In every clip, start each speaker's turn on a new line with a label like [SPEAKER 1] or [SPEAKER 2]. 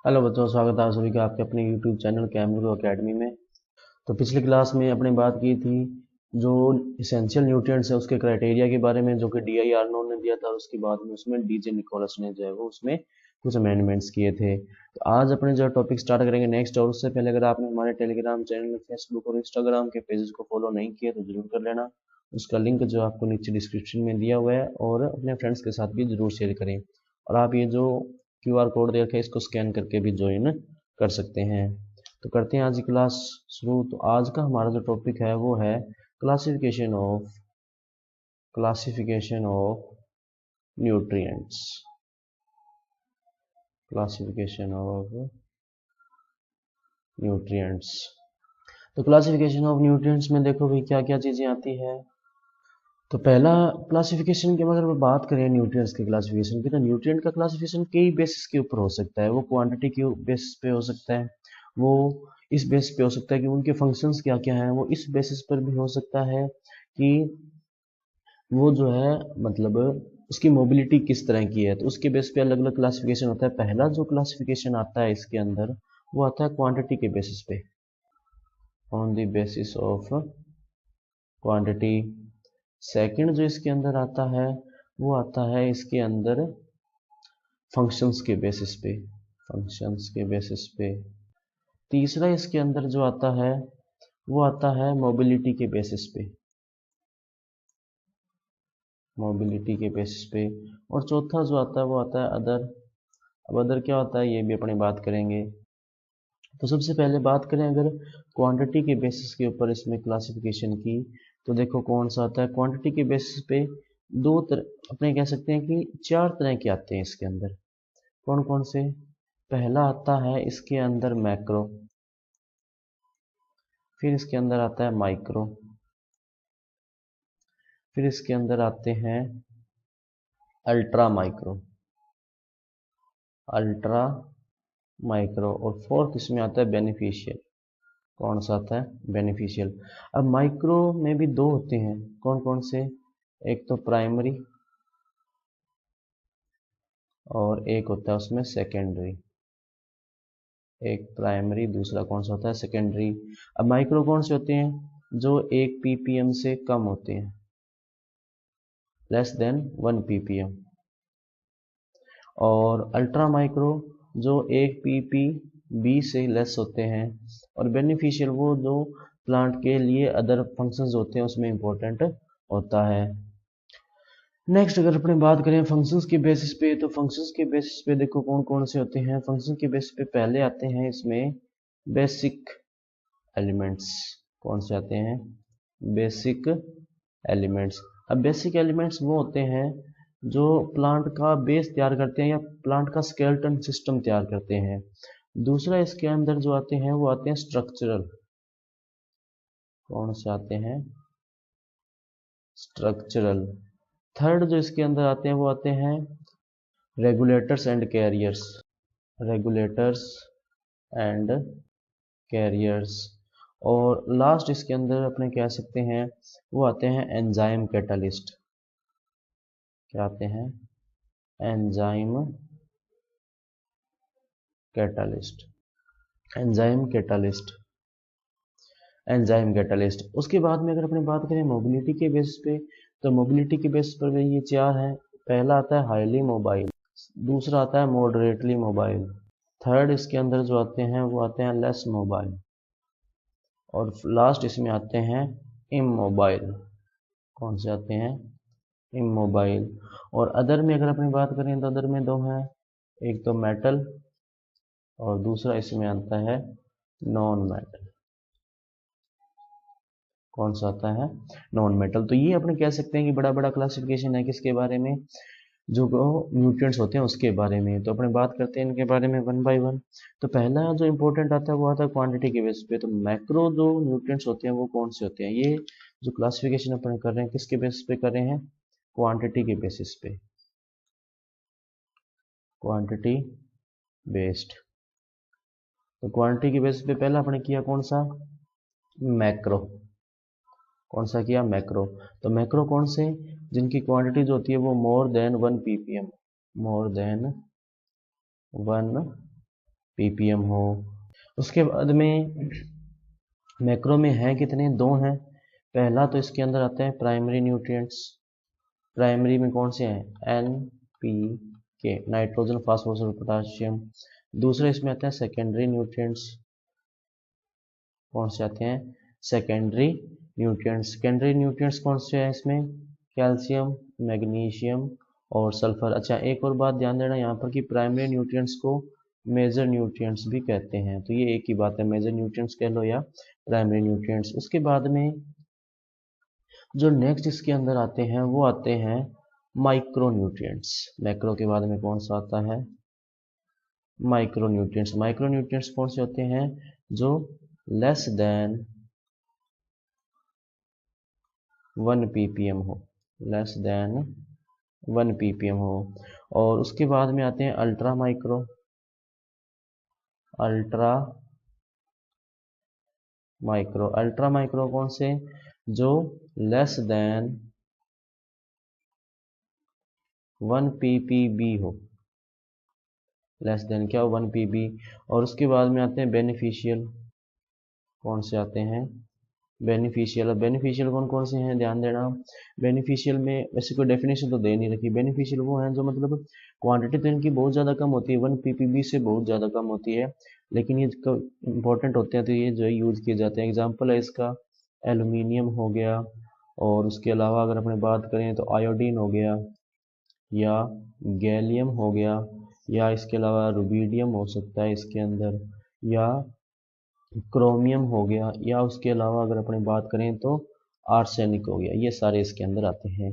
[SPEAKER 1] Hello बच्चों, स्वागत है आप सभी का आपके अपने यूट्यूब चैनल कैमरू एकेडमी में। तो पिछली क्लास में अपने बात की थी जो इसेंशियल न्यूट्रिएंट्स है उसके क्राइटेरिया के बारे में, जो कि डी आई आर्नोल्ड ने दिया था और उसके बाद में उसमें डीजे निकोलस ने जो है वो उसमें कुछ अमेंडमेंट्स किए थे। तो आज अपने जो टॉपिक स्टार्ट करेंगे नेक्स्ट, और उससे पहले अगर आपने हमारे टेलीग्राम चैनल, फेसबुक और इंस्टाग्राम के पेजेस को फॉलो नहीं किया तो जरूर कर लेना। उसका लिंक जो आपको नीचे डिस्क्रिप्शन में दिया हुआ है, और अपने फ्रेंड्स के साथ भी जरूर शेयर करें। और आप ये जो QR कोड दे रखे इसको स्कैन करके भी ज्वाइन कर सकते हैं। तो करते हैं आज की क्लास शुरू। तो आज का हमारा जो टॉपिक है वो है classification of nutrients. Classification of nutrients. तो क्लासिफिकेशन ऑफ न्यूट्रिएंट्स में देखो भाई क्या क्या चीजें आती है। तो पहला क्लासिफिकेशन की अगर बात करें न्यूट्रिएंट्स के क्लासिफिकेशन की, तो न्यूट्रिएंट का क्लासिफिकेशन कई बेसिस के ऊपर हो सकता है। वो क्वांटिटी के बेसिस पे हो सकता है, वो इस बेसिस पे हो सकता है कि उनके फंक्शंस क्या क्या हैं, वो इस बेसिस पर भी हो सकता है कि वो जो है मतलब उसकी मोबिलिटी किस तरह की है। तो उसके बेस पे अलग अलग क्लासिफिकेशन होता है। पहला जो क्लासिफिकेशन आता है इसके अंदर वो आता है क्वांटिटी के बेसिस पे, on the basis of quantity. Second जो इसके अंदर आता है वो आता है इसके अंदर फंक्शंस के बेसिस पे, फंक्शंस के बेसिस पे। तीसरा इसके अंदर जो आता है वो आता है मोबिलिटी के बेसिस पे, मोबिलिटी के बेसिस पे। और चौथा जो आता है वो आता है अदर। अब अदर क्या होता है ये भी अपनी बात करेंगे। तो सबसे पहले बात करें अगर क्वांटिटी के बेसिस के ऊपर इसमें क्लासिफिकेशन की, तो देखो कौन सा आता है क्वांटिटी के बेसिस पे। दो तरह अपने कह सकते हैं कि चार तरह के आते हैं इसके अंदर। कौन कौन से? पहला आता है इसके अंदर मैक्रो, फिर इसके अंदर आता है माइक्रो, फिर इसके अंदर आते हैं अल्ट्रा माइक्रो, अल्ट्रा माइक्रो, और फोर्थ इसमें आता है बेनिफिशियल। कौन सा आता है? बेनिफिशियल। अब माइक्रो में भी दो होते हैं, कौन कौन से? एक तो प्राइमरी और एक होता है उसमें सेकेंडरी। एक प्राइमरी, दूसरा कौन सा होता है? सेकेंडरी। अब माइक्रो कौन से होते हैं? जो 1 ppm से कम होते हैं, लेस देन 1 ppm। और अल्ट्रा माइक्रो जो 1 ppb से लेस होते हैं। और बेनिफिशियल वो जो प्लांट के लिए अदर फंक्शंस होते हैं उसमें इंपॉर्टेंट होता है। नेक्स्ट अगर अपने बात करें फंक्शंस के बेसिस पे, तो फंक्शंस के बेसिस पे देखो कौन कौन से होते हैं। फंक्शन के बेसिस पे पहले आते हैं इसमें बेसिक एलिमेंट्स। कौन से आते हैं? Basic elements. अब बेसिक एलिमेंट्स वो होते हैं जो प्लांट का बेस तैयार करते हैं या प्लांट का स्केलेटन सिस्टम तैयार करते हैं। दूसरा इसके अंदर जो आते हैं वो आते हैं स्ट्रक्चरल। कौन से आते हैं? स्ट्रक्चरल। थर्ड जो इसके अंदर आते हैं वो आते हैं regulators and carriers, regulators and carriers. और लास्ट इसके अंदर अपने कह सकते हैं वो आते हैं एंजाइम कैटालिस्ट। क्या आते हैं? Enzyme catalyst, enzyme catalyst, enzyme catalyst. उसके बाद में अगर अपने बात करें मोबिलिटी के बेस पे, तो मोबिलिटी के बेस पर ये चार हैं। पहला आता है हाईली मोबाइल, दूसरा आता है मॉडरेटली मोबाइल, थर्ड इसके अंदर जो आते हैं वो आते हैं लेस मोबाइल, और लास्ट इसमें आते हैं इमोबाइल। कौन से आते हैं? इमोबाइल। और अदर में अगर अपनी बात करें तो अदर में दो हैं, एक तो मेटल और दूसरा इसमें आता है नॉन मेटल। कौन सा आता है? Non metal. तो ये अपने कह सकते हैं कि बड़ा बड़ा क्लासिफिकेशन है किसके बारे में? जो न्यूट्रिएंट्स होते हैं उसके बारे में। तो अपने बात करते हैं इनके बारे में वन बाय वन। तो पहला जो इंपॉर्टेंट आता है वो आता है क्वांटिटी के बेस पे। तो मैक्रो जो न्यूट्रिएंट्स होते हैं वो कौन से होते हैं? ये जो क्लासिफिकेशन अपन कर रहे हैं किसके बेसिस पे कर रहे हैं? क्वांटिटी के बेसिस पे, क्वांटिटी बेस्ड। तो क्वांटिटी के बेसिस पे पहला अपने किया कौन सा? मैक्रो। कौन सा किया? मैक्रो। तो मैक्रो कौन से? जिनकी क्वांटिटी जो होती है वो more than 1 ppm, more than 1 ppm हो। उसके बाद में मैक्रो में है कितने, 2 हैं। पहला तो इसके अंदर आते हैं प्राइमरी न्यूट्रिएंट्स। प्राइमरी में कौन से हैं, NPK, नाइट्रोजन फास्फोरस और पोटाशियम। दूसरे इसमें आते हैं सेकेंडरी न्यूट्रिएंट्स। कौन से आते हैं, सेकेंडरी न्यूट्रिएंट्स। सेकेंडरी न्यूट्रिएंट्स कौन से हैं इसमें, कैल्शियम, मैग्नीशियम और सल्फर। अच्छा एक और बात ध्यान देना यहाँ पर कि प्राइमरी न्यूट्रिएंट्स को मेजर न्यूट्रिएंट्स भी कहते हैं, तो ये एक ही बात है, मेजर न्यूट्रिएंट्स कह लो या प्राइमरी न्यूट्रिएंट्स। उसके बाद में जो नेक्स्ट इसके अंदर आते हैं वो आते हैं माइक्रो न्यूट्रिएंट्स। मैक्रो के बाद में कौन सा आता है, माइक्रो न्यूट्रिएंट्स। माइक्रो न्यूट्रिएंट्स कौन से होते हैं, जो लेस देन 1 ppm हो, लेस देन 1 ppm हो। और उसके बाद में आते हैं ultra micro. Ultra micro, ultra micro कौन से, जो लेस देन 1 ppb हो, लेस देन क्या हो, 1 ppb। और उसके बाद में आते हैं बेनिफिशियल। कौन से आते हैं, बेनिफिशियल। अब बेनिफिशियल कौन कौन से हैं ध्यान देना। बेनिफिशियल में वैसे कोई डेफिनेशन तो दे नहीं रखी। बेनिफिशियल वो हैं जो मतलब क्वांटिटी तो इनकी बहुत ज़्यादा कम होती है, 1 ppb से बहुत ज़्यादा कम होती है, लेकिन ये इंपॉर्टेंट होते हैं तो ये जो है यूज़ किए जाते हैं। एग्जाम्पल है इसका एल्यूमिनियम हो गया, और उसके अलावा अगर अपने बात करें तो आयोडीन हो गया, या गैलियम हो गया, या इसके अलावा रुबीडियम हो सकता है इसके अंदर, या क्रोमियम हो गया, या उसके अलावा अगर अपने बात करें तो आर्सेनिक हो गया। ये सारे इसके अंदर आते हैं।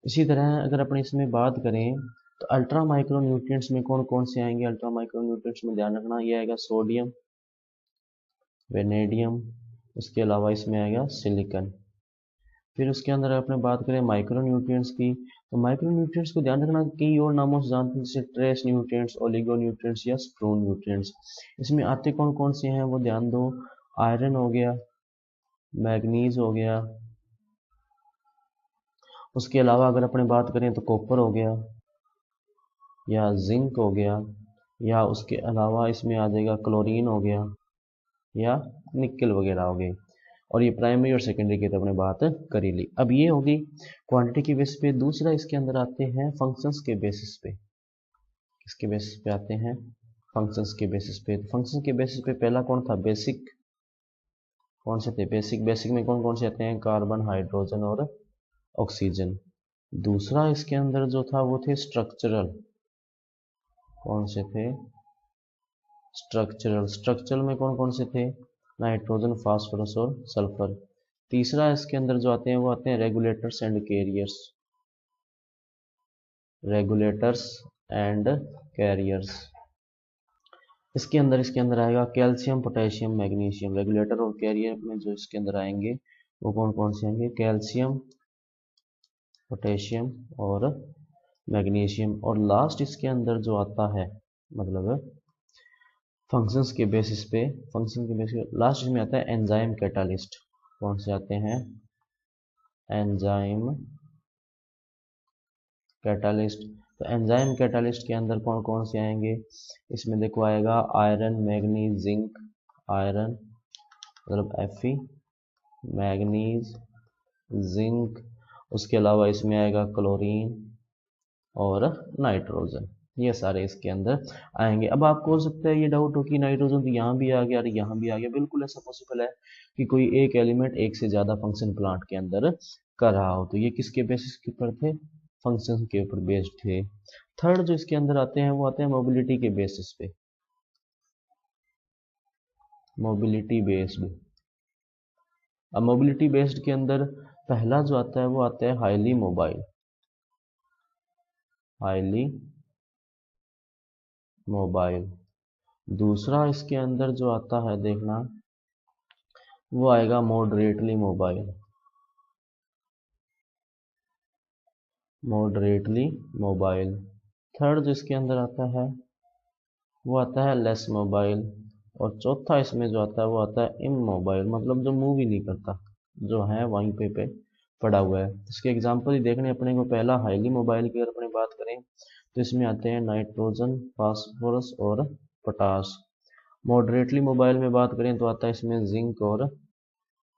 [SPEAKER 1] इसी तरह अगर अपने इसमें बात करें तो अल्ट्रा माइक्रो न्यूट्रिएंट्स में कौन कौन से आएंगे, अल्ट्रा माइक्रो न्यूट्रिएंट्स में ध्यान रखना ये आएगा सोडियम, वेनेडियम, उसके अलावा इसमें आएगा सिलिकॉन। फिर उसके अंदर अपने बात करें माइक्रो न्यूट्रिएंट्स की, तो माइक्रो न्यूट्रिएंट्स को ध्यान रखना कई और नामों से जानते हैं, जैसे ट्रेस न्यूट्रिएंट्स, ओलिगो न्यूट्रिएंट्स या स्प्रून न्यूट्रिएंट्स। इसमें आते कौन कौन से हैं वो ध्यान दो, आयरन हो गया, मैग्नीज हो गया, उसके अलावा अगर अपने बात करें तो कॉपर हो गया, या जिंक हो गया, या उसके अलावा इसमें आ जाएगा क्लोरीन हो गया, या निकल वगैरह हो गए। और ये प्राइमरी और सेकेंडरी की तो अपने बात कर ही ली। अब ये होगी क्वांटिटी के बेसिस पे। दूसरा इसके अंदर आते हैं फंक्शंस के बेसिस पे। किसके बेसिस पे आते हैं, फंक्शंस के बेसिस पे। तो फंक्शन के बेसिस पे पहला कौन था, बेसिक। कौन से थे, बेसिक। बेसिक में कौन कौन से आते हैं, कार्बन, हाइड्रोजन और ऑक्सीजन। दूसरा इसके अंदर जो था वो थे स्ट्रक्चरल। कौन से थे, स्ट्रक्चरल। स्ट्रक्चरल में कौन कौन से थे, नाइट्रोजन, फास्फोरस और सल्फर। तीसरा इसके अंदर जो आते हैं वो आते हैं regulators and carriers. Regulators and carriers. इसके अंदर आएगा कैल्शियम, पोटेशियम, मैग्नीशियम। रेगुलेटर और कैरियर में जो इसके अंदर आएंगे वो कौन कौन से आएंगे, कैल्शियम, पोटेशियम और मैग्नीशियम। और लास्ट इसके अंदर जो आता है मतलब फंक्शंस के बेसिस पे, फंक्शन के बेसिस पे लास्ट में आता है एंजाइम कैटालिस्ट। कौन से आते हैं, एंजाइम कैटालिस्ट। तो एंजाइम कैटालिस्ट के अंदर कौन कौन से आएंगे, इसमें देखो आएगा आयरन, मैग्नीज, जिंक। आयरन मतलब Fe, मैग्नीज, जिंक, उसके अलावा इसमें आएगा क्लोरीन और नाइट्रोजन। ये सारे इसके अंदर आएंगे। अब आपको हो सकता है ये डाउट हो कि नाइट्रोजन तो यहाँ भी आ गया और यहाँ भी आ गया। बिल्कुल ऐसा पॉसिबल है कि कोई एक एलिमेंट एक से ज़्यादा फंक्शन प्लांट के अंदर कर रहा हो। तो ये किसके बेसिस के ऊपर थे, फंक्शन के ऊपर बेस्ड थे। थर्ड जो इसके अंदर आते हैं वो आते हैं मोबिलिटी के बेसिस पे, मोबिलिटी बेस्ड। अब मोबिलिटी बेस्ड के अंदर पहला जो आता है वो आता है हाईली मोबाइल। Highly mobile. दूसरा इसके अंदर जो आता है देखना वो आएगा moderately mobile. Moderately mobile. Third जो इसके अंदर आता है वो आता है लेस मोबाइल। और चौथा इसमें जो आता है वो आता है इमोबाइल, मतलब जो मूव ही नहीं करता, जो है वहीं पे पड़ा हुआ है। इसके एग्जांपल ही देखने अपने को। पहला हाईली मोबाइल की अगर अपने बात करें तो इसमें आते हैं नाइट्रोजन, फास्फोरस और पोटास। मॉडरेटली मोबाइल में बात करें तो आता है इसमें जिंक और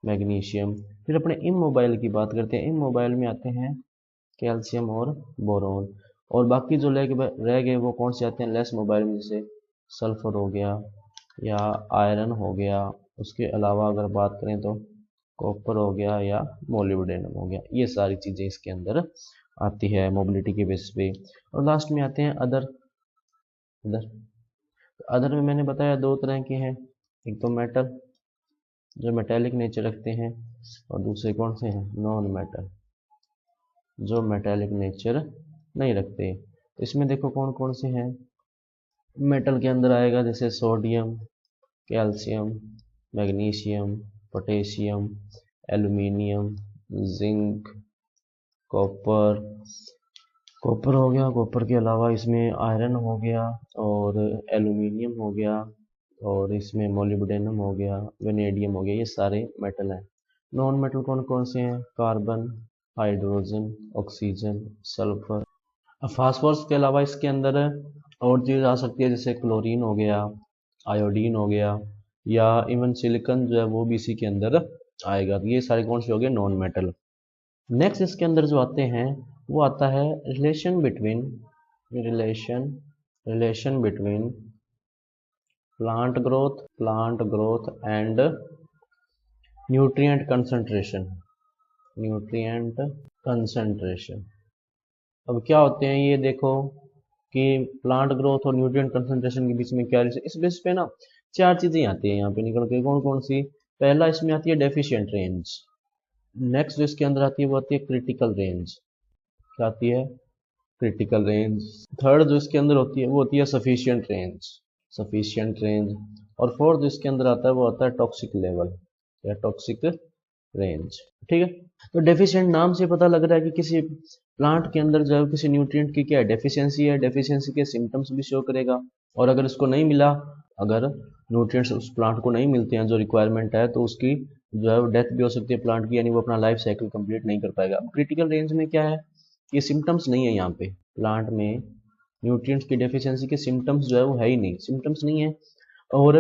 [SPEAKER 1] मैग्नीशियम। फिर अपने इमोबाइल की बात करते हैं, इमोबाइल में आते हैं कैल्शियम और बोरोन। और बाकी जो रह गए वो कौन से आते हैं लेस मोबाइल में, जैसे सल्फर हो गया या आयरन हो गया। उसके अलावा अगर बात करें तो कॉपर हो गया या मोलिब्डेनम हो गया, ये सारी चीज़ें इसके अंदर आती है मोबिलिटी के बेसिस पे। और लास्ट में आते हैं अदर। अदर में मैंने बताया दो तरह के हैं, एक तो मेटल जो मेटेलिक नेचर रखते हैं, और दूसरे कौन से हैं नॉन मेटल जो मेटेलिक नेचर नहीं रखते। इसमें देखो कौन कौन से हैं। मेटल के अंदर आएगा जैसे sodium, calcium, magnesium, potassium, aluminium, zinc, copper. Copper हो गया, कॉपर के अलावा इसमें आयरन हो गया और एल्यूमिनियम हो गया और इसमें मोलिब्डेनम हो गया, वेनेडियम हो गया, ये सारे मेटल हैं। नॉन मेटल कौन कौन से हैं, कार्बन, हाइड्रोजन, ऑक्सीजन, सल्फर। अब फास्फोरस के अलावा इसके अंदर और चीज़ आ सकती है जैसे क्लोरीन हो गया, आयोडीन हो गया, या इवन सिलिकॉन जो है वो भी इसी के अंदर आएगा। तो ये सारे कौन से हो गए नॉन मेटल। नेक्स्ट इसके अंदर जो आते हैं वो आता है relation between plant growth and nutrient concentration. अब क्या होते हैं ये देखो कि प्लांट ग्रोथ और न्यूट्रिएंट कंसंट्रेशन के बीच में क्या रिलेशन। इस बेस पे ना चार चीजें आती हैं यहाँ पे निकल के, कौन कौन सी। पहला इसमें आती है डेफिशिएंट रेंज। नेक्स्ट जो इसके अंदर आती है वो आती है क्रिटिकल रेंज। क्या आती है, क्रिटिकल रेंज। थर्ड जो इसके अंदर होती है वो होती है सफिशिएंट रेंज। और फोर्थ जो इसके अंदर आता है वो आता है टॉक्सिक लेवल या टॉक्सिक रेंज। ठीक है, तो डेफिशिएंट नाम से पता लग रहा है कि किसी प्लांट के अंदर जो है किसी न्यूट्रिएंट की क्या डेफिशिएंसी है, डेफिशिएंसी के सिम्टम्स भी शो करेगा। और अगर इसको नहीं मिला, अगर न्यूट्रिएंट्स उस प्लांट को नहीं मिलते हैं जो रिक्वायरमेंट है, तो उसकी जो है डेथ भी हो सकती है प्लांट की, यानी वो अपना लाइफ साइकिल कंप्लीट नहीं कर पाएगा। अब क्रिटिकल रेंज में क्या है, ये सिम्टम्स नहीं है, यहाँ पे प्लांट में न्यूट्रिएंट्स की डेफिशिएंसी के सिम्टम्स जो है वो है ही नहीं, सिम्टम्स नहीं है, और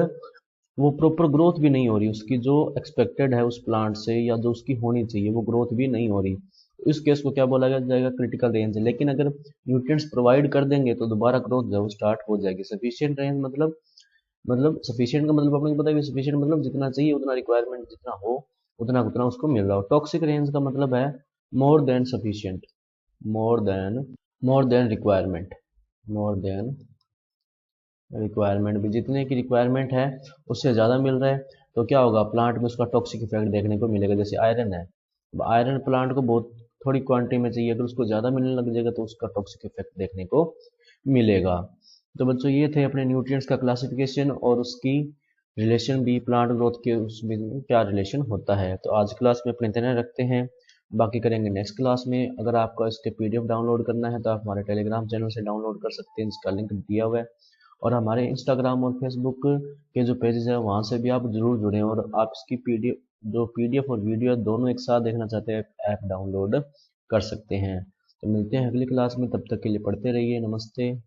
[SPEAKER 1] वो प्रॉपर ग्रोथ भी नहीं हो रही उसकी जो एक्सपेक्टेड है उस प्लांट से, या जो उसकी होनी चाहिए वो ग्रोथ भी नहीं हो रही। इस केस को क्या बोला जाएगा, क्रिटिकल रेंज है। लेकिन अगर न्यूट्रिएंट्स प्रोवाइड कर देंगे तो दोबारा ग्रोथ जो है स्टार्ट हो जाएगी। सफिशिएंट रेंज मतलब सफिशिएंट का मतलब अपने को पता है, सफिशिएंट मतलब जितना चाहिए उतना, रिक्वायरमेंट जितना हो उतना उतना उसको मिल रहा हो। टॉक्सिक रेंज का मतलब है more than sufficient, more than requirement भी, जितने की रिक्वायरमेंट है उससे ज़्यादा मिल रहा है तो क्या होगा, प्लांट में उसका टॉक्सिक इफेक्ट देखने को मिलेगा। जैसे आयरन है, आयरन प्लांट को बहुत थोड़ी क्वांटिटी में चाहिए, अगर उसको ज़्यादा मिलने लग जाएगा तो उसका टॉक्सिक इफेक्ट देखने को मिलेगा। तो बच्चों ये थे अपने न्यूट्रिएंट्स का क्लासिफिकेशन और उसकी रिलेशन भी, प्लांट ग्रोथ के उसमें क्या रिलेशन होता है। तो आज क्लास में अपने इतना रखते हैं, बाकी करेंगे नेक्स्ट क्लास में। अगर आपको इसके पीडीएफ डाउनलोड करना है तो आप हमारे टेलीग्राम चैनल से डाउनलोड कर सकते हैं, जिसका लिंक दिया हुआ है। और हमारे इंस्टाग्राम और फेसबुक के जो पेजेस है वहाँ से भी आप जरूर जुड़ें। और आप इसकी पीडीएफ और वीडियो दोनों एक साथ देखना चाहते हैं, ऐप डाउनलोड कर सकते हैं। तो मिलते हैं अगली क्लास में, तब तक के लिए पढ़ते रहिए। नमस्ते।